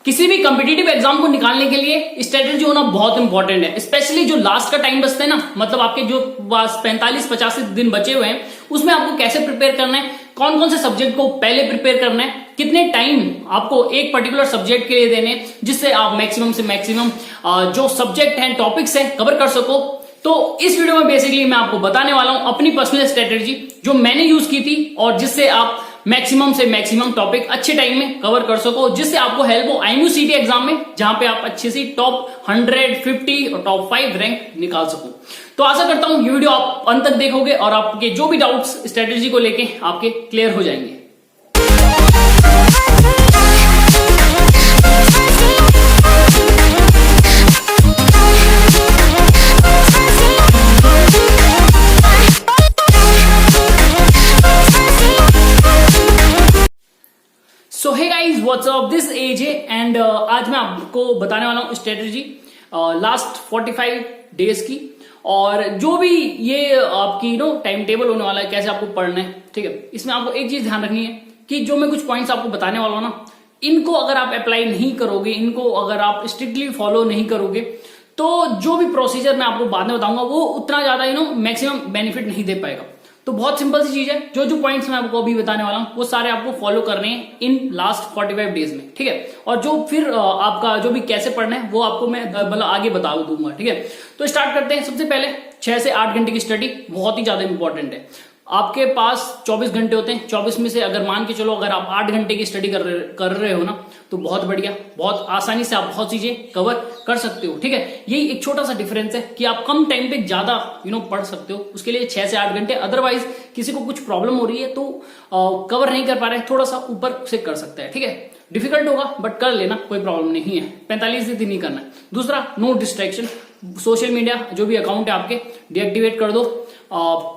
किसी भी competitive exam को निकालने के लिए स्ट्रेटेजी होना बहुत इंपॉर्टेंट है। स्पेशली जो लास्ट का टाइम बचता है ना, मतलब आपके जो 45-50 दिन बचे हुए हैं, उसमें आपको कैसे प्रिपेयर करना है, कौन कौन से सब्जेक्ट को पहले प्रिपेयर करना है, कितने टाइम आपको एक पर्टिकुलर सब्जेक्ट के लिए देने, जिससे आप मैक्सिमम से मैक्सिमम जो सब्जेक्ट हैं, टॉपिक्स हैं, कवर कर सको। तो इस वीडियो में बेसिकली मैं आपको बताने वाला हूं अपनी पर्सनल स्ट्रेटेजी जो मैंने यूज की थी और जिससे आप मैक्सिमम से मैक्सिमम टॉपिक अच्छे टाइम में कवर कर सको, जिससे आपको हेल्प हो IIMU CET एग्जाम में, जहां पे आप अच्छे से टॉप 150 और टॉप 5 रैंक निकाल सको। तो आशा करता हूं ये वीडियो आप अंत तक देखोगे और आपके जो भी डाउट्स स्ट्रेटेजी को लेके आपके क्लियर हो जाएंगे। So hey guys what's up, this is and आज मैं आपको बताने वाला हूँ स्ट्रेटेजी लास्ट 45 डेज की, और जो भी ये आपकी टाइम टेबल होने वाला है, कैसे आपको पढ़ना है। ठीक है, इसमें आपको एक चीज ध्यान रखनी है कि जो मैं कुछ पॉइंट्स आपको बताने वाला हूँ ना, इनको अगर आप अप्लाई नहीं करोगे, इनको अगर आप स्ट्रिक्टली फॉलो नहीं करोगे, तो जो भी प्रोसीजर मैं आपको बाद में बताऊंगा वो उतना ज्यादा मैक्सिमम बेनिफिट नहीं दे पाएगा। तो बहुत सिंपल सी चीज है, जो जो पॉइंट्स मैं आपको अभी बताने वाला हूं वो सारे आपको फॉलो करने हैं इन लास्ट 45 डेज में। ठीक है, और जो फिर आपका जो भी कैसे पढ़ना है वो आपको मैं मतलब आगे बता दूंगा। ठीक है, तो स्टार्ट करते हैं। सबसे पहले 6 से 8 घंटे की स्टडी बहुत ही ज्यादा इंपॉर्टेंट है। आपके पास 24 घंटे होते हैं, 24 में से अगर मान के चलो अगर आप 8 घंटे की स्टडी कर रहे हो ना, तो बहुत बढ़िया, बहुत आसानी से आप बहुत चीजें कवर कर सकते हो। ठीक है, यही एक छोटा सा डिफरेंस है कि आप कम टाइम पे ज्यादा पढ़ सकते हो, उसके लिए 6 से 8 घंटे। अदरवाइज किसी को कुछ प्रॉब्लम हो रही है तो कवर नहीं कर पा रहे, थोड़ा सा ऊपर से कर सकता है। ठीक है, डिफिकल्ट होगा बट कर लेना, कोई प्रॉब्लम नहीं है। 45 दिन नहीं करना है। दूसरा, नो डिस्ट्रैक्शन। सोशल मीडिया जो भी अकाउंट है आपके डीएक्टिवेट कर दो।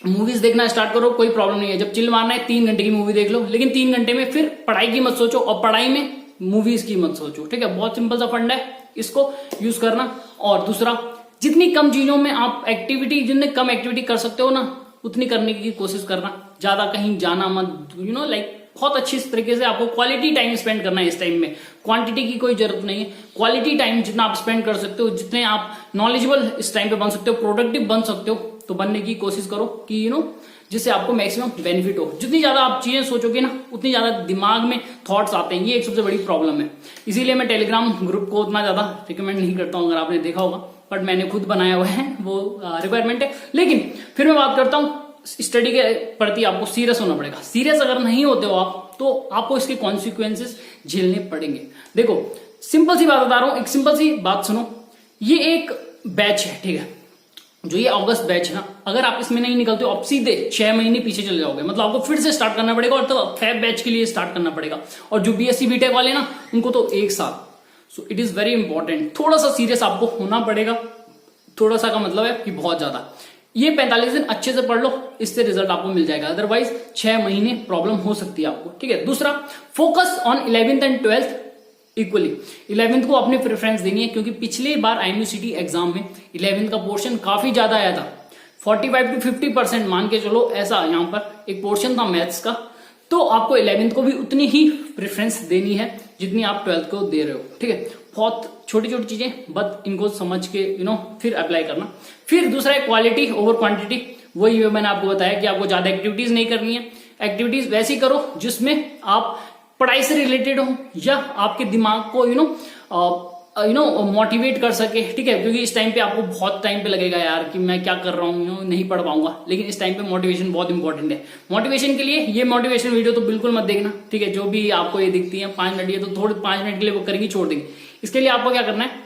मूवीज देखना स्टार्ट करो, कोई प्रॉब्लम नहीं है। जब चिल मारना है 3 घंटे की मूवी देख लो, लेकिन 3 घंटे में फिर पढ़ाई की मत सोचो और पढ़ाई में मूवीज की मत सोचो। ठीक है, बहुत सिंपल सा फंड है, इसको यूज करना। और दूसरा, जितनी कम चीजों में आप जितने कम एक्टिविटी कर सकते हो ना, उतनी करने की कोशिश करना। ज्यादा कहीं जाना मत, लाइक बहुत अच्छी तरीके से आपको क्वालिटी टाइम स्पेंड करना है इस टाइम में। क्वांटिटी की कोई जरूरत नहीं है, क्वालिटी टाइम जितना आप स्पेंड कर सकते हो, जितने आप नॉलेजेबल इस टाइम पे बन सकते हो, प्रोडक्टिव बन सकते हो, तो बनने की कोशिश करो कि जिससे आपको मैक्सिमम बेनिफिट हो। जितनी ज्यादा आप चीजें सोचोगे ना, उतनी ज्यादा दिमाग में थॉट्स आते हैं। ये एक सबसे बड़ी प्रॉब्लम है, इसीलिए मैं टेलीग्राम ग्रुप को उतना ज्यादा रिकमेंड नहीं करता हूं, अगर आपने देखा होगा, बट मैंने खुद बनाया हुआ है, वो रिक्वायरमेंट है। लेकिन फिर मैं बात करता हूँ, स्टडी के प्रति आपको सीरियस होना पड़ेगा। सीरियस अगर नहीं होते हो आप, तो आपको इसके कॉन्सिक्वेंसेस झेलने पड़ेंगे। देखो, सिंपल सी बात बता रहा हूं, एक सिंपल सी बात सुनो। ये एक बैच है, ठीक है, जो ये अगस्त बैच है ना, अगर आप इसमें नहीं निकलते हो, आप सीधे 6 महीने पीछे चले जाओगे। मतलब आपको फिर से स्टार्ट करना पड़ेगा, और तो फैब बैच के लिए स्टार्ट करना पड़ेगा। और जो BSc BTech वाले ना, उनको तो 1 साल। So it is very important, थोड़ा सा सीरियस आपको होना पड़ेगा। थोड़ा सा का मतलब है कि बहुत ज्यादा। ये 45 दिन अच्छे से पढ़ लो, इससे रिजल्ट आपको मिल जाएगा। अदरवाइज 6 महीने प्रॉब्लम हो सकती है आपको। ठीक है, दूसरा, focus on 11th and 12th equally. 11th को अपनी प्रेफरेंस देनी है, क्योंकि पिछले बार IIMU CET एग्जाम में 11th का पोर्शन काफी ज्यादा आया था। 45 to 50% मान के चलो, ऐसा यहाँ पर एक पोर्शन था मैथ्स का। तो आपको 11th को भी उतनी ही प्रेफरेंस देनी है जितनी आप 12th को दे रहे हो। ठीक है, बहुत छोटी छोटी चीजें, बस इनको समझ के फिर अप्लाई करना। फिर दूसरा है क्वालिटी ओवर क्वांटिटी। वही मैंने आपको बताया कि आपको ज्यादा एक्टिविटीज नहीं करनी है। एक्टिविटीज वैसी करो जिसमें आप पढ़ाई से रिलेटेड हो, या आपके दिमाग को मोटिवेट कर सके। ठीक है, क्योंकि इस टाइम पे आपको बहुत टाइम पे लगेगा यार कि मैं क्या कर रहा हूँ, नहीं पढ़ पाऊंगा, लेकिन इस टाइम पे मोटिवेशन बहुत इंपॉर्टेंट है। मोटिवेशन के लिए ये मोटिवेशन वीडियो तो बिल्कुल मत देखना। ठीक है, जो भी आपको ये दिखती है 5 मिनट, ये तो थोड़े 5 मिनट के लिए वो करेंगी, छोड़ देंगे। इसके लिए आपको क्या करना है,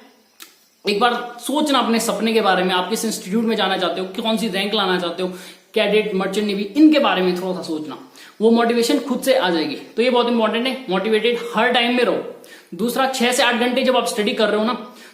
एक बार सोचना अपने सपने के बारे में। आप किस इंस्टीट्यूट में जाना चाहते हो, कौन सी रैंक लाना चाहते हो, कैडेट, मर्चेंट नेवी, इनके बारे में थोड़ा सा सोचना। वो मोटिवेशन खुद से आ जाएगी। तो ये बहुत इंपॉर्टेंट है, मोटिवेटेड हर टाइम में रहो। दूसरा, 6 से 8 घंटे जब आप स्टडी कर रहे हो ना,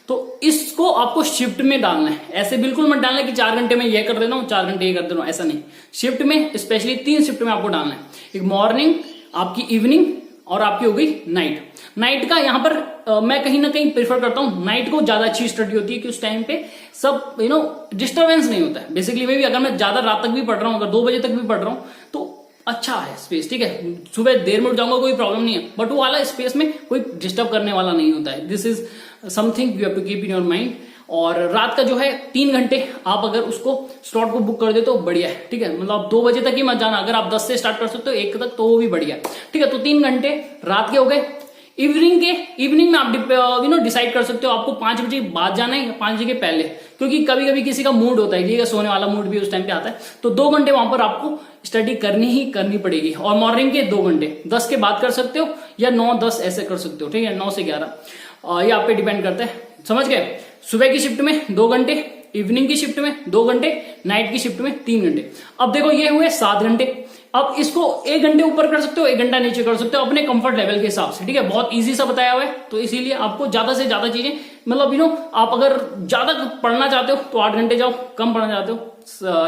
तो इसको आपको शिफ्ट में डालना है। ऐसे बिल्कुल मत डालना कि 4 घंटे में ये कर देता हूँ, 4 घंटे ये कर देता हूँ, ऐसा नहीं। शिफ्ट में, स्पेशली 3 शिफ्ट में आपको डालना है। एक मॉर्निंग, आपकी इवनिंग, और आपकी हो गई नाइट। नाइट का यहाँ पर मैं कहीं ना कहीं प्रेफर करता हूँ, नाइट को ज्यादा अच्छी स्टडी होती है कि उस टाइम पे सब डिस्टर्बेंस नहीं होता है। बेसिकली मैं भी अगर मैं ज्यादा रात तक भी पढ़ रहा हूँ, अगर 2 बजे तक भी पढ़ रहा हूँ, तो अच्छा है स्पेस, ठीक है। सुबह देर में उठ जाऊंगा कोई प्रॉब्लम नहीं है, बट वो वाला स्पेस में कोई डिस्टर्ब करने वाला नहीं होता है। This is something you have to keep in your mind. और रात का जो है 3 घंटे आप अगर उसको स्लॉट को बुक कर दे तो बढ़िया है, ठीक है। मतलब आप 2 बजे तक ही मत जाना, अगर आप 10 से स्टार्ट कर सकते हो 1 तक तो वो भी बढ़िया है, ठीक है। तो 3 घंटे रात के हो गए। इवनिंग में आप डिसाइड कर सकते हो आपको 5 बजे बाद जाना है या 5 बजे के पहले, क्योंकि कभी कभी किसी का मूड होता है, ये सोने वाला मूड भी उस टाइम पे आता है, तो 2 घंटे वहां पर आपको स्टडी करनी ही करनी पड़ेगी। और मॉर्निंग के 2 घंटे 10 के बाद कर सकते हो या 9-10 ऐसे कर सकते हो, ठीक है, 9 से 11 ये आप पे डिपेंड करता है, समझ गए। सुबह की शिफ्ट में 2 घंटे, इवनिंग की शिफ्ट में 2 घंटे, नाइट की शिफ्ट में 3 घंटे। अब देखो ये हुए 7 घंटे। अब इसको 1 घंटे ऊपर कर सकते हो, 1 घंटा नीचे कर सकते हो अपने कंफर्ट लेवल के हिसाब से, ठीक है। बहुत इजी सा बताया हुआ है, तो इसीलिए आपको ज्यादा से ज्यादा चीजें मतलब आप अगर ज्यादा पढ़ना चाहते हो तो 8 घंटे जाओ, कम पढ़ना चाहते हो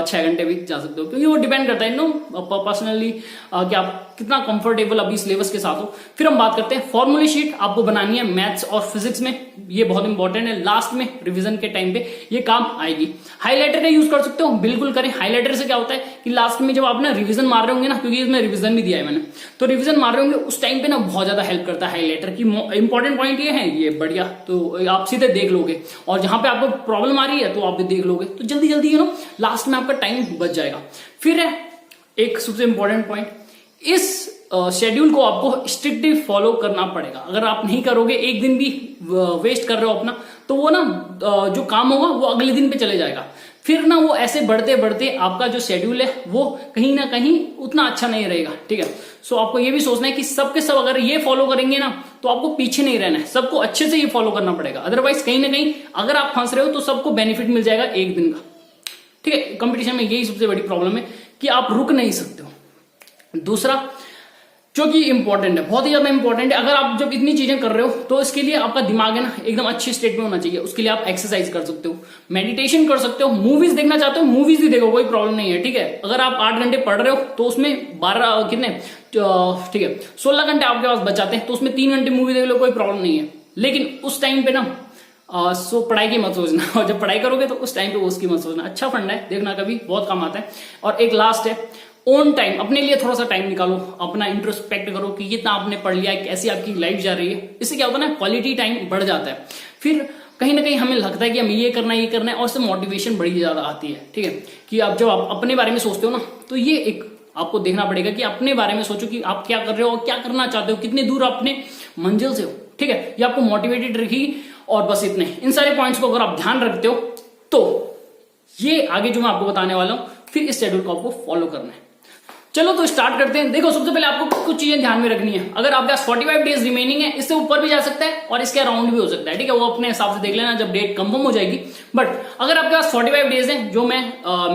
6 घंटे भी जा सकते हो, क्योंकि वो डिपेंड करता है पर्सनली कि आप कितना कंफर्टेबल अभी सिलेबस के साथ हो। फिर हम बात करते हैं फॉर्मूले शीट आपको बनानी है मैथ्स और फिजिक्स में, ये बहुत इंपॉर्टेंट है, लास्ट में रिवीजन के टाइम पे ये काम आएगी। हाईलाइटर का यूज कर सकते हो, बिल्कुल करें। हाईलाइटर से क्या होता है कि लास्ट में जब आप ना रिवीजन मार रहे होंगे ना, क्योंकि इसमें रिवीजन भी दिया है मैंने, तो रिवीजन मार रहे होंगे उस टाइम पे ना बहुत ज्यादा हेल्प करता है हाईलाइटर की। इंपॉर्टेंट पॉइंट ये है, ये बढ़िया, तो आप सीधे देख लोगे, और जहां पे आपको प्रॉब्लम आ रही है तो आप भी देख लोगे, तो जल्दी जल्दी लास्ट में आपका टाइम बच जाएगा। फिर है एक सबसे इंपॉर्टेंट पॉइंट, इस शेड्यूल को आपको स्ट्रिक्टली फॉलो करना पड़ेगा। अगर आप नहीं करोगे, एक दिन भी वेस्ट कर रहे हो अपना, तो वो ना जो काम होगा वो अगले दिन पे चले जाएगा। फिर ना वो ऐसे बढ़ते बढ़ते आपका जो शेड्यूल है वो कहीं ना कहीं उतना अच्छा नहीं रहेगा, ठीक है। सो आपको ये भी सोचना है कि सबके सब अगर ये फॉलो करेंगे ना तो आपको पीछे नहीं रहना है, सबको अच्छे से ये फॉलो करना पड़ेगा। अदरवाइज कहीं ना कहीं अगर आप फंस रहे हो तो सबको बेनिफिट मिल जाएगा एक दिन का, ठीक है। कंपटीशन में यही सबसे बड़ी प्रॉब्लम है कि आप रुक नहीं सकते हो। दूसरा जो कि इंपॉर्टेंट है, बहुत ही ज्यादा इंपॉर्टेंट है, अगर आप जब इतनी चीजें कर रहे हो तो इसके लिए आपका दिमाग है ना एकदम अच्छी स्टेट में होना चाहिए। उसके लिए आप एक्सरसाइज कर सकते हो, मेडिटेशन कर सकते हो, मूवीज देखना चाहते हो मूवीज भी देखो, कोई प्रॉब्लम नहीं है, ठीक है। अगर आप 8 घंटे पढ़ रहे हो तो उसमें 12 कितने, ठीक है, 16 घंटे आपके पास बचाते हैं, तो उसमें 3 घंटे मूवी देख लो, कोई प्रॉब्लम नहीं है। लेकिन उस टाइम पे ना सो पढ़ाई की मत सोचना, और जब पढ़ाई करोगे तो उस टाइम पे उसकी मत सोचना। अच्छा फंडा है, देखना कभी, बहुत काम आता है। और एक लास्ट है, ओन टाइम, अपने लिए थोड़ा सा टाइम निकालो, अपना इंट्रोस्पेक्ट करो कि कितना आपने पढ़ लिया है, कैसी आपकी लाइफ जा रही है। इससे क्या होता है ना, क्वालिटी टाइम बढ़ जाता है। फिर कहीं ना कहीं हमें लगता है कि हम ये करना है, और उससे मोटिवेशन बड़ी ज्यादा आती है, ठीक है। कि आप जब आप अपने बारे में सोचते हो ना, तो ये एक आपको देखना पड़ेगा कि अपने बारे में सोचो कि आप क्या कर रहे हो, क्या करना चाहते हो, कितने दूर अपने मंजिल से हो, ठीक है। ये आपको मोटिवेटेड रखेगी। और बस इतने, इन सारे पॉइंट्स को अगर आप ध्यान रखते हो तो ये आगे जो मैं आपको बताने वाला हूं, फिर इस शेड्यूल को आपको फॉलो करना है। चलो तो स्टार्ट करते हैं। देखो सबसे पहले आपको कुछ चीजें ध्यान में रखनी है। अगर आपके पास 45 डेज रिमेनिंग है, इससे ऊपर भी जा सकता है और इसके अराउंड भी हो सकता है, ठीक है। वो अपने हिसाब से देख लेना जब डेट कंफर्म हो जाएगी। बट अगर आपके पास 45 डेज है, जो मैं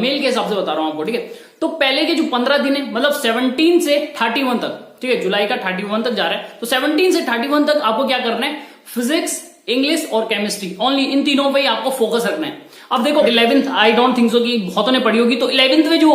मेल के हिसाब से बता रहा हूं आपको, ठीक है, तो पहले के जो 15 दिन है, मतलब 17 से 31 तक, ठीक है, जुलाई का 31 तक जा रहा है, तो 17 से 31 तक आपको क्या करना है, फिजिक्स, इंग्लिश और केमिस्ट्री, ओनली इन तीनों पे ही आपको फोकस रखना है। अब देखो 11th, I don't think so कि बहुतों ने पढ़ी होगी, तो 11th में जो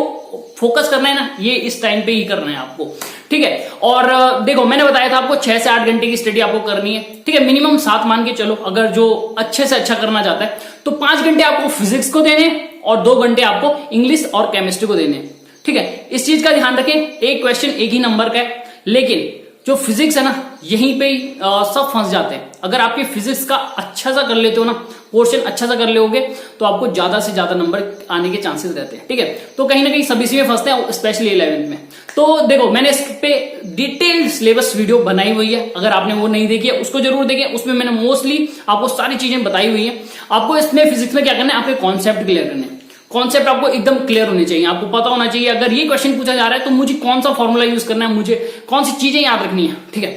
फोकस करना है ना, ये इस टाइम पे ही करना है आपको, ठीक है। और देखो मैंने बताया था आपको 6 से 8 घंटे की स्टडी आपको करनी है, ठीक है, मिनिमम 7 मान के चलो। अगर जो अच्छे से अच्छा करना चाहता है तो 5 घंटे आपको फिजिक्स को देने और 2 घंटे आपको इंग्लिश और केमिस्ट्री को देने, ठीक है। इस चीज का ध्यान रखें, एक क्वेश्चन एक ही नंबर का है, लेकिन जो फिजिक्स है ना, यहीं पे ही सब फंस जाते हैं। अगर आपके फिजिक्स का अच्छा सा कर लेते हो ना, पोर्शन अच्छा सा कर लोगे, तो आपको ज्यादा से ज्यादा नंबर आने के चांसेस रहते हैं, ठीक है। तो कहीं ना कहीं सब इसी में फंसते हैं, स्पेशली 11th में। तो देखो मैंने इस पे डिटेल्ड सिलेबस वीडियो बनाई हुई है, अगर आपने वो नहीं देखी है उसको जरूर देखें। उसमें मैंने मोस्टली आपको सारी चीजें बताई हुई है। आपको इसमें फिजिक्स में क्या करना है, आपके कॉन्सेप्ट क्लियर करने हैं। कॉन्सेप्ट आपको एकदम क्लियर होने चाहिए, आपको पता होना चाहिए अगर ये क्वेश्चन पूछा जा रहा है तो मुझे कौन सा फॉर्मूला यूज करना है, मुझे कौन सी चीजें याद रखनी है, ठीक है।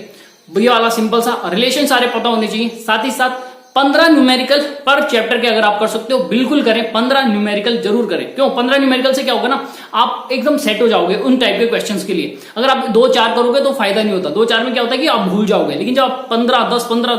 भैया वाला सिंपल सा रिलेशन सारे पता होने चाहिए। साथ ही साथ 15 न्यूमेरिकल पर चैप्टर के अगर आप कर सकते हो बिल्कुल करें, 15 न्यूमेरिकल जरूर करें। क्यों, 15 न्यूमेरिकल से क्या होगा ना, आप एकदम सेट हो जाओगे उन टाइप के क्वेश्चंस के लिए। अगर आप 2-4 करोगे तो फायदा नहीं होता, 2-4 में क्या होता है कि आप भूल जाओगे, लेकिन जब आप 15, 10, 15,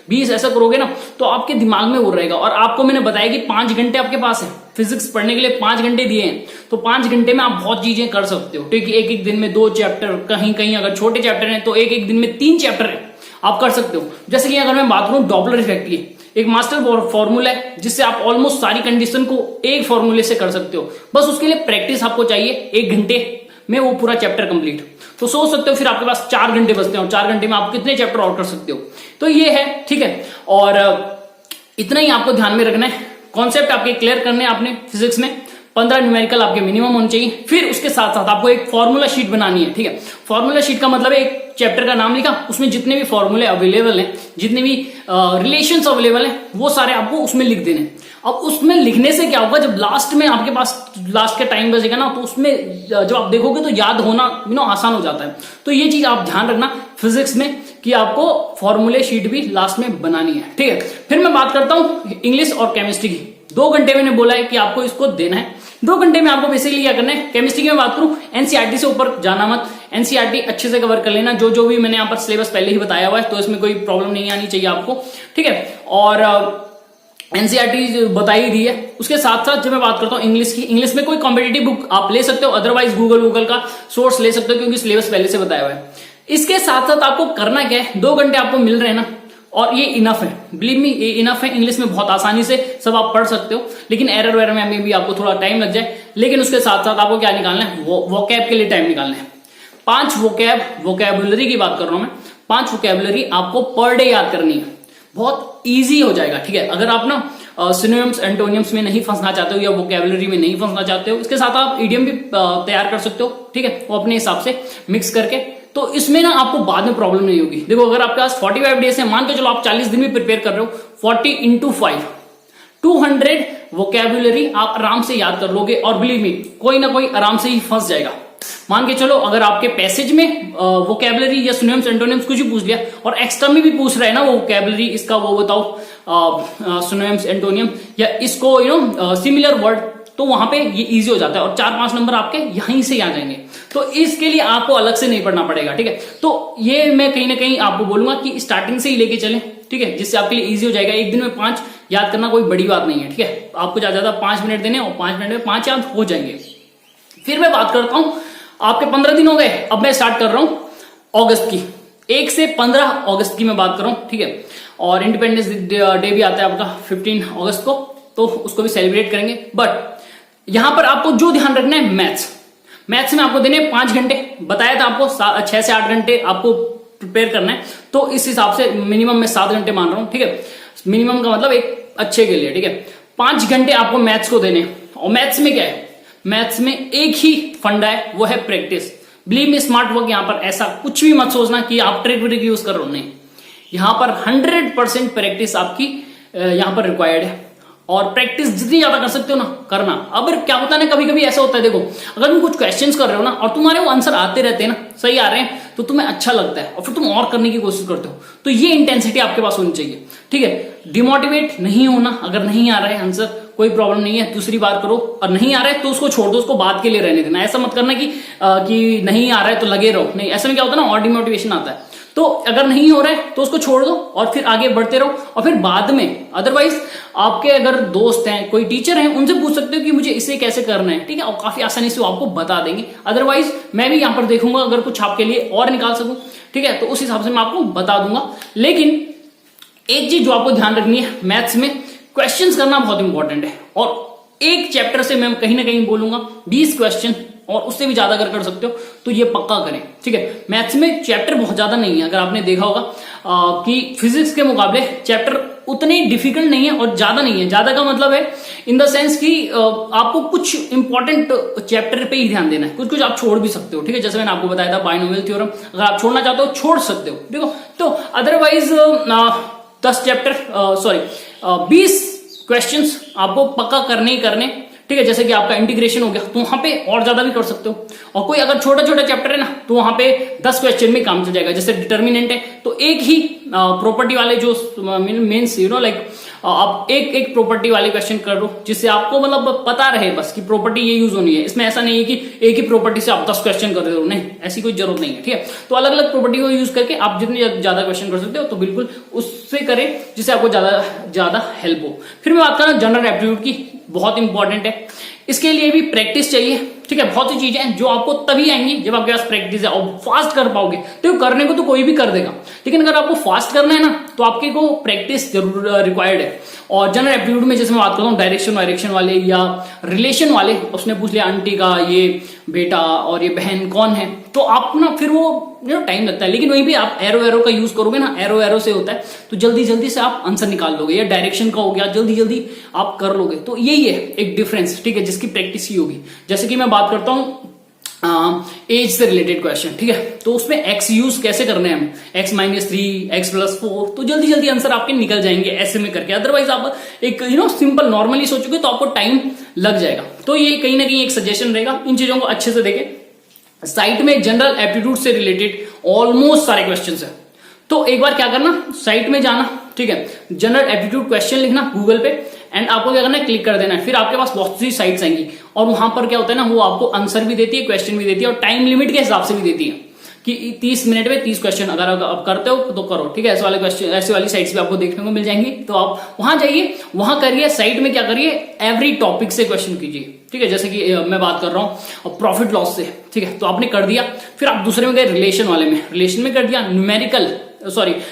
20 ऐसा करोगे ना, तो आपके दिमाग में वो रहेगा। और आपको मैंने बताया कि 5 घंटे आपके पास है, फिजिक्स पढ़ने के लिए 5 घंटे दिए हैं, तो 5 घंटे में आप बहुत चीजें कर सकते हो, ठीक है। एक एक दिन में 2 चैप्टर, कहीं कहीं अगर छोटे चैप्टर हैं तो एक एक दिन में 3 चैप्टर है, आप कर सकते हो। जैसे कि अगर मैं बात करूं डॉपलर इफेक्ट की, एक मास्टर फॉर्मूला है जिससे आप ऑलमोस्ट सारी कंडीशन को एक फॉर्मूले से कर सकते हो। बस उसके लिए प्रैक्टिस आपको चाहिए, 1 घंटे में वो पूरा चैप्टर कंप्लीट। तो सोच सकते हो फिर आपके पास 4 घंटे बचते हैं और 4 घंटे में आप कितने चैप्टर और कर सकते हो। तो ये है, ठीक है। और इतना ही आपको ध्यान में रखना है, कॉन्सेप्ट आपके क्लियर करने हैं आपने फिजिक्स में, 15 न्यूमेरिकल आपके मिनिमम होने चाहिए। फिर उसके साथ साथ आपको एक फॉर्मूला शीट बनानी है, ठीक है। फॉर्मूला शीट का मतलब है एक चैप्टर का नाम लिखा, उसमें जितने भी फॉर्मूले अवेलेबल हैं, जितने भी रिलेशंस अवेलेबल हैं, वो सारे आपको उसमें लिख देने। अब उसमें लिखने से क्या होगा, जब लास्ट में आपके पास लास्ट का टाइम बचेगा ना, तो उसमें जब आप देखोगे तो याद होना आसान हो जाता है। तो ये चीज आप ध्यान रखना फिजिक्स में कि आपको फॉर्मूले शीट भी लास्ट में बनानी है, ठीक है। फिर मैं बात करता हूं इंग्लिश और केमिस्ट्री की। 2 घंटे मैंने बोला है कि आपको इसको देना है। 2 घंटे में आपको बेसिकली क्या करना है, केमिस्ट्री की मैं बात करूं, एनसीईआरटी से ऊपर जाना मत, एनसीईआरटी अच्छे से कवर कर लेना, जो भी मैंने यहाँ पर सिलेबस पहले ही बताया हुआ है, तो इसमें कोई प्रॉब्लम नहीं आनी चाहिए आपको, ठीक है। और एनसीईआरटी बताई दी है। उसके साथ साथ जब मैं बात करता हूँ इंग्लिश की, इंग्लिश में कोई कॉम्पिटिटिव बुक आप ले सकते हो, अदरवाइज गूगल का सोर्स ले सकते हो, क्योंकि सिलेबस पहले से बताया हुआ है। इसके साथ साथ आपको करना क्या है, 2 घंटे आपको मिल रहे हैं ना, और ये इनफ है, बिलीव मी, ये इनफ है। इंग्लिश में बहुत आसानी से सब आप पढ़ सकते हो, लेकिन एरर वेरर में भी आपको थोड़ा टाइम लग जाए। लेकिन उसके साथ साथ आपको क्या निकालना है, वोकैब के लिए टाइम निकालना है। 5 वोकैबुलरी की बात कर रहा हूं मैं, 5 वोकैबुलरी आपको पर डे याद करनी है। बहुत ईजी हो जाएगा, ठीक है। अगर आप ना सिनोनिम्स एंटोनियम्स में नहीं फंसना चाहते हो या वोकैबुलरी में नहीं फंसना चाहते हो, इसके साथ आप इडियम भी तैयार कर सकते हो, ठीक है, वो अपने हिसाब से मिक्स करके। तो इसमें ना आपको बाद में प्रॉब्लम नहीं होगी। देखो, अगर आपके पास 45 डेज है, मान के चलो आप 40 दिन में प्रिपेयर कर रहे हो, 40 × 5 200 वोकैबुलरी आप आराम से याद कर लोगे। और बिलीव मी, कोई ना कोई आराम से ही फंस जाएगा। मान के चलो अगर आपके पैसेज में वोकैबुलरी या सिनोनिम्स एंटोनिम्स कुछ भी पूछ लिया, और एक्स्ट्रा में भी पूछ रहा है ना वो वोकैबुलरी, इसका वो बताओ सिनोनिम्स एंटोनियम, या इसको सिमिलर वर्ड, तो वहां पे ये इजी हो जाता है और 4-5 नंबर आपके यहीं से आ जाएंगे। तो इसके लिए आपको अलग से नहीं पढ़ना पड़ेगा, ठीक है। तो ये मैं कहीं ना कहीं आपको बोलूंगा कि स्टार्टिंग से ही लेके चलें, ठीक है, जिससे आपके लिए इजी हो जाएगा। एक दिन में 5 याद करना कोई बड़ी बात नहीं है, ठीक है। आपको ज्यादा 5 मिनट देने, और 5 मिनट में 5 याद हो जाएंगे। फिर मैं बात करता हूं, आपके 15 दिन हो गए, अब मैं स्टार्ट कर रहा हूं अगस्त की, 1 से 15 अगस्त की मैं बात कर रहा हूं, ठीक है। और इंडिपेंडेंस डे भी आता है आपका 15 अगस्त को, तो उसको भी सेलिब्रेट करेंगे। बट यहां पर आपको जो ध्यान रखना है, मैथ्स में आपको देने 5 घंटे, बताया था आपको 6 से 8 घंटे आपको प्रिपेयर करना है। तो इस हिसाब से मिनिमम मैं 7 घंटे मान रहा हूं, ठीक है। मिनिमम का मतलब एक अच्छे के लिए, ठीक है। 5 घंटे आपको मैथ्स को देने। और मैथ्स में क्या है, मैथ्स में एक ही फंडा है, वो है practice. Believe me, smart work यहां पर ऐसा कुछ भी मत सोचना कि आप ट्रिक व्रिक यूज कर रहे हो, नहीं। यहां पर 100% प्रैक्टिस आपकी यहां पर रिक्वायर्ड है। और प्रैक्टिस जितनी ज्यादा कर सकते हो ना, करना। अब क्या होता है ना, कभी कभी ऐसा होता है, देखो, अगर तुम कुछ क्वेश्चंस कर रहे हो ना, और तुम्हारे वो आंसर आते रहते हैं ना, सही आ रहे हैं, तो तुम्हें अच्छा लगता है और फिर तुम और करने की कोशिश करते हो। तो ये इंटेंसिटी आपके पास होनी चाहिए, ठीक है। डिमोटिवेट नहीं होना, अगर नहीं आ रहा है आंसर कोई प्रॉब्लम नहीं है, दूसरी बार करो, और नहीं आ रहा है तो उसको छोड़ दो, उसको बाद के लिए रहने देना। ऐसा मत करना कि नहीं आ रहा है तो लगे रहो, नहीं। ऐसे में क्या होता है ना, और डिमोटिवेशन आता है। तो अगर नहीं हो रहा है तो उसको छोड़ दो और फिर आगे बढ़ते रहो, और फिर बाद में अदरवाइज आपके अगर दोस्त हैं, कोई टीचर हैं, उनसे पूछ सकते हो कि मुझे इसे कैसे करना है, ठीक है। और काफी आसानी से वो आपको बता देंगे। अदरवाइज मैं भी यहां पर देखूंगा अगर कुछ आपके लिए और निकाल सकूं, ठीक है, तो उस हिसाब से मैं आपको बता दूंगा। लेकिन एक चीज जो आपको ध्यान रखनी है, मैथ्स में क्वेश्चंस करना बहुत इंपॉर्टेंट है। और एक चैप्टर से मैं कहीं ना कहीं बोलूंगा 20 क्वेश्चन, और उससे भी ज्यादा अगर कर सकते हो तो ये पक्का करें, ठीक है। मैथ्स में चैप्टर बहुत ज्यादा नहीं है, अगर आपने देखा होगा कि फिजिक्स के मुकाबले चैप्टर उतने डिफिकल्ट नहीं है और ज्यादा नहीं है। ज्यादा का मतलब है इन द सेंस कि आपको कुछ इंपॉर्टेंट चैप्टर पे ही ध्यान देना है, कुछ कुछ आप छोड़ भी सकते हो, ठीक है। जैसे मैंने आपको बताया था बाइनोमियल थ्योरम, अगर आप छोड़ना चाहते हो छोड़ सकते हो, देखो। तो अदरवाइज 10 चैप्टर 20 क्वेश्चंस आपको पक्का करने ही करने, ठीक है। जैसे कि आपका इंटीग्रेशन हो गया, तो वहां पे और ज्यादा भी कर सकते हो। और कोई अगर छोटा छोटा चैप्टर है ना, तो वहां पे 10 क्वेश्चन में काम चल जाएगा। जैसे डिटर्मिनेंट है, तो एक ही प्रॉपर्टी वाले जो मीन्स लाइक आप एक प्रॉपर्टी वाले क्वेश्चन कर लो, जिससे आपको मतलब पता रहे बस कि प्रॉपर्टी ये यूज होनी है। इसमें ऐसा नहीं है कि एक ही प्रॉपर्टी से आप 10 क्वेश्चन कर रहे हो, नहीं, ऐसी कोई जरूरत नहीं है, ठीक है। तो अलग अलग प्रॉपर्टी को यूज करके आप जितने ज्यादा क्वेश्चन कर सकते हो, तो बिल्कुल उससे करें जिससे आपको ज्यादा हेल्प हो। फिर मैं बात करूं जनरल एप्टीट्यूड की, बहुत इंपॉर्टेंट है। इसके लिए भी प्रैक्टिस चाहिए, ठीक है। बहुत सी चीजें हैं जो आपको तभी आएंगी जब आपके पास प्रैक्टिस है, और फास्ट कर पाओगे तो करने को तो कोई भी कर देगा, लेकिन अगर आपको फास्ट करना है ना तो आपके को प्रैक्टिस जरूर रिक्वायर्ड है। और जनरल एप्टीट्यूड में जैसे मैं बात करता हूँ डायरेक्शन वाले या रिलेशन वाले, उसने पूछ लिया आंटी का ये बेटा और ये बहन कौन है, तो आप ना फिर वो टाइम लगता है। लेकिन वहीं भी आप एरो का यूज करोगे ना, एरो से होता है तो जल्दी जल्दी से आप आंसर निकाल लोगे। या डायरेक्शन का हो गया, जल्दी जल्दी आप कर लोगे। तो यही है एक डिफरेंस, ठीक है, जिसकी प्रैक्टिस ही होगी। जैसे कि मैं बात करता हूं एज से रिलेटेड क्वेश्चन, ठीक है, तो उसमें एक्स यूज कैसे करने हैं हम, x-3 x+4, तो जल्दी जल्दी आंसर आपके निकल जाएंगे ऐसे में करके। अदरवाइज आप एक सिंपल नॉर्मली सोचोगे तो आपको टाइम लग जाएगा। तो ये कहीं ना कहीं एक सजेशन रहेगा, इन चीजों को अच्छे से देखें। साइट में जनरल एप्टीट्यूड से रिलेटेड ऑलमोस्ट सारे क्वेश्चन है, तो एक बार क्या करना, साइट में जाना, ठीक है, जनरल एप्टीट्यूड क्वेश्चन लिखना गूगल पे, एंड आपको क्या करना है, क्लिक कर देना है। फिर आपके पास बहुत सी साइट्स आएंगी और वहां पर क्या होता है ना, वो आपको आंसर भी देती है, क्वेश्चन भी देती है, और टाइम लिमिट के हिसाब से भी देती है कि 30 मिनट में 30 क्वेश्चन अगर आप करते हो तो करो, ठीक है। ऐसे वाले क्वेश्चन, ऐसे वाली साइट्स भी आपको देखने को मिल जाएंगी, तो आप वहां जाइए, वहां करिए। साइट में क्या करिए, एवरी टॉपिक से क्वेश्चन कीजिए, ठीक है। जैसे कि मैं बात कर रहा हूँ प्रॉफिट लॉस से, ठीक है, तो आपने कर दिया। फिर आप दूसरे में गए रिलेशन वाले में, रिलेशन में कर दिया,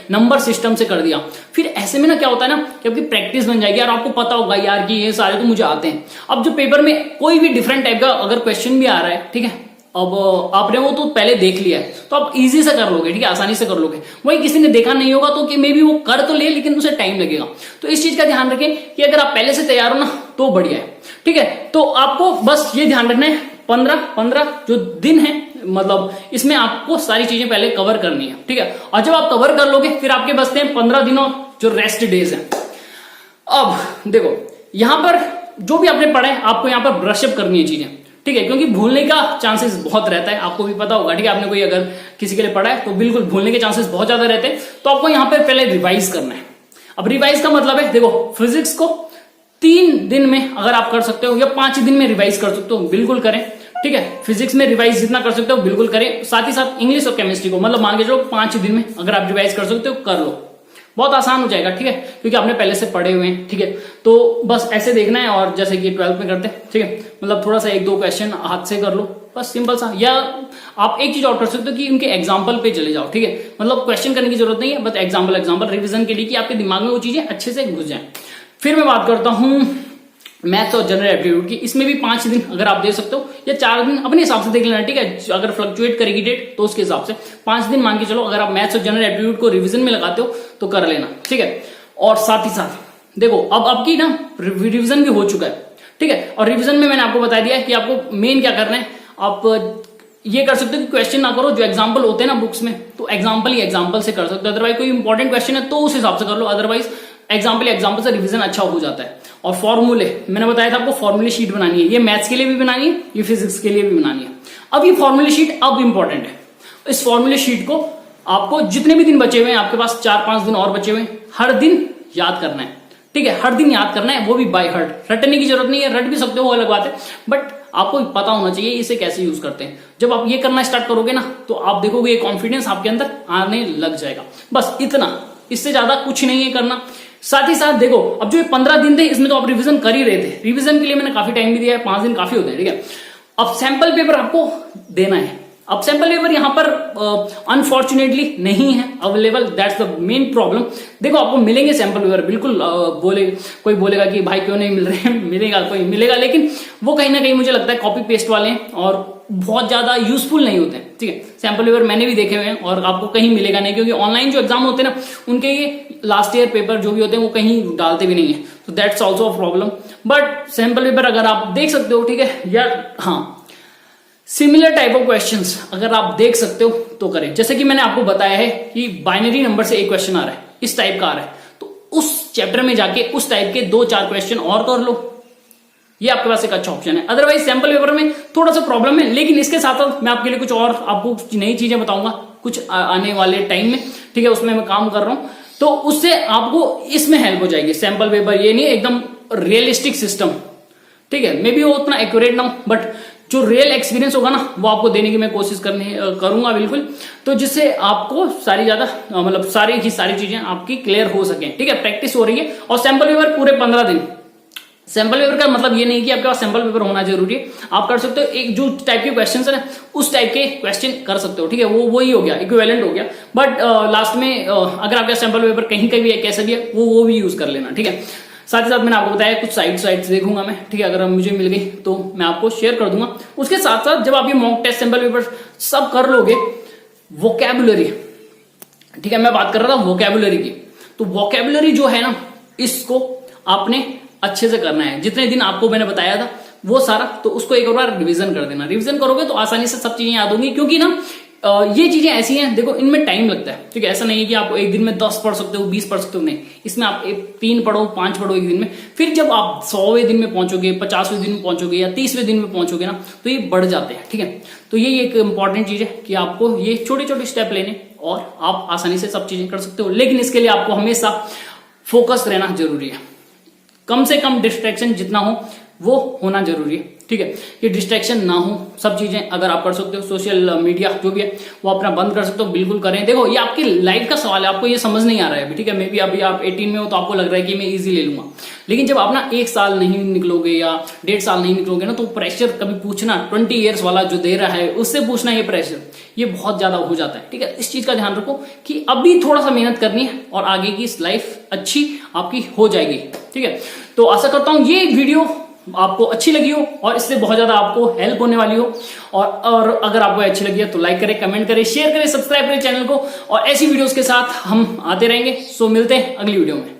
नंबर सिस्टम से कर दिया। फिर ऐसे में ना क्या होता है ना कि आपकी प्रैक्टिस बन जाएगी और आपको पता होगा यार कि ये सारे तो मुझे आते हैं। अब जो पेपर में कोई भी डिफरेंट टाइप का अगर क्वेश्चन भी आ रहा है, ठीक है, अब आपने वो तो पहले देख लिया है तो आप इजी से कर लोगे, ठीक है, आसानी से कर लोगे। वही किसी ने देखा नहीं होगा तो कि मे बी वो कर तो ले, लेकिन उसे टाइम लगेगा। तो इस चीज का ध्यान रखें कि अगर आप पहले से तैयार हो ना तो बढ़िया है, ठीक है। तो आपको बस ये ध्यान रखना है 15 जो दिन है, मतलब इसमें आपको सारी चीजें पहले कवर करनी है, ठीक है। और जब आप कवर कर लोगे फिर आपके बचते हैं 15 दिनों जो रेस्ट डेज हैं। अब देखो यहां पर जो भी आपने पढ़ा है आपको यहां पर ब्रशअप करनी है चीजें, ठीक है, क्योंकि भूलने का चांसेस बहुत रहता है, आपको भी पता होगा, ठीक है। आपने कोई अगर किसी के लिए पढ़ा है तो बिल्कुल भूलने के चांसेस बहुत ज्यादा रहते हैं, तो आपको यहां पर पहले रिवाइज करना है। अब रिवाइज का मतलब है, देखो फिजिक्स को 3 दिन में अगर आप कर सकते हो या 5 दिन में रिवाइज कर सकते हो, बिल्कुल करें, ठीक है। फिजिक्स में रिवाइज जितना कर सकते हो बिल्कुल करें, साथ ही साथ इंग्लिश और केमिस्ट्री को मतलब मान के चलो 5 दिन में अगर आप रिवाइज कर सकते हो कर लो, बहुत आसान हो जाएगा, ठीक है, क्योंकि आपने पहले से पढ़े हुए हैं, ठीक है। तो बस ऐसे देखना है, और जैसे कि 12th में करते हैं, ठीक है, मतलब थोड़ा सा 1-2 क्वेश्चन हाथ से कर लो, बस सिंपल सा। या आप एक चीज और कर सकते हो कि उनके एग्जाम्पल पे चले जाओ, ठीक है, मतलब क्वेश्चन करने की जरूरत नहीं है, बस एग्जाम्पल रिविजन के लिए कि आपके दिमाग में वो चीजें अच्छे से घुस जाए। फिर मैं बात करता हूं मैथ्स और जनरल एप्टीट्यूड की, इसमें भी 5 दिन अगर आप दे सकते हो या 4 दिन अपने हिसाब से देख लेना, ठीक है। अगर फ्लक्चुएट करेगी डेट तो उसके हिसाब से 5 दिन मान के चलो, अगर आप मैथ्स और जनरल एप्टीट्यूड को रिवीजन में लगाते हो तो कर लेना, ठीक है। और साथ ही साथ देखो अब आपकी ना रिवीजन भी हो चुका है, ठीक है, और रिवीजन में मैंने आपको बता दिया है कि आपको मेन क्या करना है। आप ये कर सकते हो कि क्वेश्चन ना करो, जो एग्जाम्पल होते हैं ना बुक्स में, तो एग्जाम्पल से कर सकते हो। अदरवाइज कोई इंपॉर्टेंट क्वेश्चन है तो उस हिसाब से कर लो, अदरवाइज एग्जाम्पल से रिवीजन अच्छा हो जाता है। और फॉर्मूले मैंने बताया था आपको, फॉर्मूले शीट बनानी है, ये मैथ्स के लिए भी बनानी है, ये फिजिक्स के लिए भी बनानी है। अब ये फॉर्मूले शीट अब इंपॉर्टेंट है, इस फॉर्मूले शीट को आपको जितने भी दिन बचे हुए हैं, आपके पास 4-5 दिन और बचे हुए हैं, हर दिन याद करना है, ठीक है, हर दिन याद करना है, वो भी बाय हार्ट। रटने की जरूरत नहीं है, रट भी सकते हो वो अलग बात है, बट आपको पता होना चाहिए इसे कैसे यूज करते हैं। जब आप ये करना स्टार्ट करोगे ना तो आप देखोगे ये कॉन्फिडेंस आपके अंदर आने लग जाएगा। बस इतना, इससे ज्यादा कुछ नहीं है करना। साथ ही साथ देखो अब जो ये 15 दिन थे इसमें तो आप रिवीजन कर ही रहे थे, रिवीजन के लिए मैंने काफी टाइम भी दिया है, 5 दिन काफी होते हैं, ठीक है। अब सैंपल पेपर आपको देना है। अब सैंपल पेपर यहां पर अनफॉर्चुनेटली नहीं है available, that's the main problem. देखो आपको मिलेंगे सैंपल पेपर, बिल्कुल कोई बोलेगा कि भाई क्यों नहीं मिल रहे हैं, मिलेगा, कोई मिलेगा, लेकिन वो कहीं ना कहीं मुझे लगता है कॉपी पेस्ट वाले हैं और बहुत ज्यादा यूजफुल नहीं होते हैं, ठीक है। सैंपल पेपर मैंने भी देखे हुए हैं और आपको कहीं मिलेगा नहीं, क्योंकि ऑनलाइन जो एग्जाम होते हैं ना उनके ये लास्ट ईयर पेपर जो भी होते हैं वो कहीं डालते भी नहीं है, तो that's also a problem. But sample paper अगर आप देख सकते हो, ठीक है, या हाँ सिमिलर टाइप ऑफ क्वेश्चंस अगर आप देख सकते हो तो करें। जैसे कि मैंने आपको बताया है कि बाइनरी नंबर से एक क्वेश्चन आ रहा है, इस टाइप का आ रहा है, तो उस चैप्टर में जाके उस टाइप के 2-4 क्वेश्चन और कर लो, ये आपके पास एक अच्छा ऑप्शन है। अदरवाइज सैंपल पेपर में थोड़ा सा प्रॉब्लम है, लेकिन इसके साथ साथ मैं आपके लिए कुछ और आपको नई चीजें बताऊंगा कुछ आने वाले टाइम में, ठीक है, उसमें मैं काम कर रहा हूं, तो उससे आपको इसमें हेल्प हो जाएगी। सैंपल पेपर ये नहीं एकदम रियलिस्टिक सिस्टम, ठीक है, मे बी वो उतना एक्यूरेट ना हो, बट जो रियल एक्सपीरियंस होगा ना वो आपको देने की मैं कोशिश करूंगा बिल्कुल, तो जिससे आपको मतलब सारी चीजें आपकी क्लियर हो सके, ठीक है। प्रैक्टिस हो रही है और सैंपल पेपर पूरे 15 दिन सैंपल पेपर का मतलब ये नहीं कि आपके पास सैंपल पेपर होना जरूरी है, आप कर सकते हो एक जो टाइप के क्वेश्चन है ना उस टाइप के क्वेश्चन कर सकते हो, ठीक है, वो ही हो गया, इक्विवेलेंट हो गया। बट लास्ट में अगर आपका सैंपल पेपर कहीं का भी है, कैसा भी है, वो भी यूज कर लेना, ठीक है। साथ ही साथ मैंने आपको बताया कुछ साइट्स देखूंगा मैं, ठीक है, अगर मुझे मिल गई तो मैं आपको शेयर कर दूंगा। उसके साथ साथ जब आप ये मॉक टेस्ट सैंपल पेपर सब कर लोगे, वोकैबुलरी, ठीक है, मैं बात कर रहा था वोकैबुलरी की, तो वोकैबुलरी जो है ना इसको आपने अच्छे से करना है। जितने दिन आपको मैंने बताया था वो सारा, तो उसको एक बार रिवीजन कर देना। रिवीजन करोगे तो आसानी से सब चीजें याद होंगी, क्योंकि ना ये चीजें ऐसी हैं, देखो इनमें टाइम लगता है, ठीक है, ऐसा नहीं है कि आप एक दिन में 10 पढ़ सकते हो, 20 पढ़ सकते हो, नहीं, इसमें आप 3 पढ़ो, 5 पढ़ो एक दिन में, फिर जब आप 100वें दिन में पहुंचोगे, 50वें दिन में पहुंचोगे या 30वें दिन में पहुंचोगे ना, तो ये बढ़ जाते हैं, ठीक है। तो यही एक इंपॉर्टेंट चीज है कि आपको ये छोटे छोटे स्टेप लेने और आप आसानी से सब चीजें कर सकते हो, लेकिन इसके लिए आपको हमेशा फोकस रहना जरूरी है। कम से कम डिस्ट्रैक्शन जितना हो वो होना जरूरी है, ठीक है, कि डिस्ट्रैक्शन ना हो। सब चीजें अगर आप कर सकते हो, सोशल मीडिया जो भी है वो अपना बंद कर सकते हो, बिल्कुल करें। देखो ये आपकी लाइफ का सवाल है, आपको ये समझ नहीं आ रहा है अभी, ठीक है, मे बी अभी आप 18 में हो तो आपको लग रहा है कि मैं इजी ले लूंगा, लेकिन जब आप ना 1 साल नहीं निकलोगे या 1.5 साल नहीं निकलोगे ना, तो प्रेशर कभी पूछना 20 ईयर्स वाला जो दे रहा है उससे पूछना, ये प्रेशर ये बहुत ज्यादा हो जाता है, ठीक है। इस चीज का ध्यान रखो कि अभी थोड़ा सा मेहनत करनी है और आगे की लाइफ अच्छी आपकी हो जाएगी, ठीक है। तो आशा करता हूं ये वीडियो आपको अच्छी लगी हो और इससे बहुत ज्यादा आपको हेल्प होने वाली हो, और अगर आपको अच्छी लगी है तो लाइक करें, कमेंट करें, शेयर करें, सब्सक्राइब करें चैनल को, और ऐसी वीडियोस के साथ हम आते रहेंगे। सो मिलते हैं अगली वीडियो में।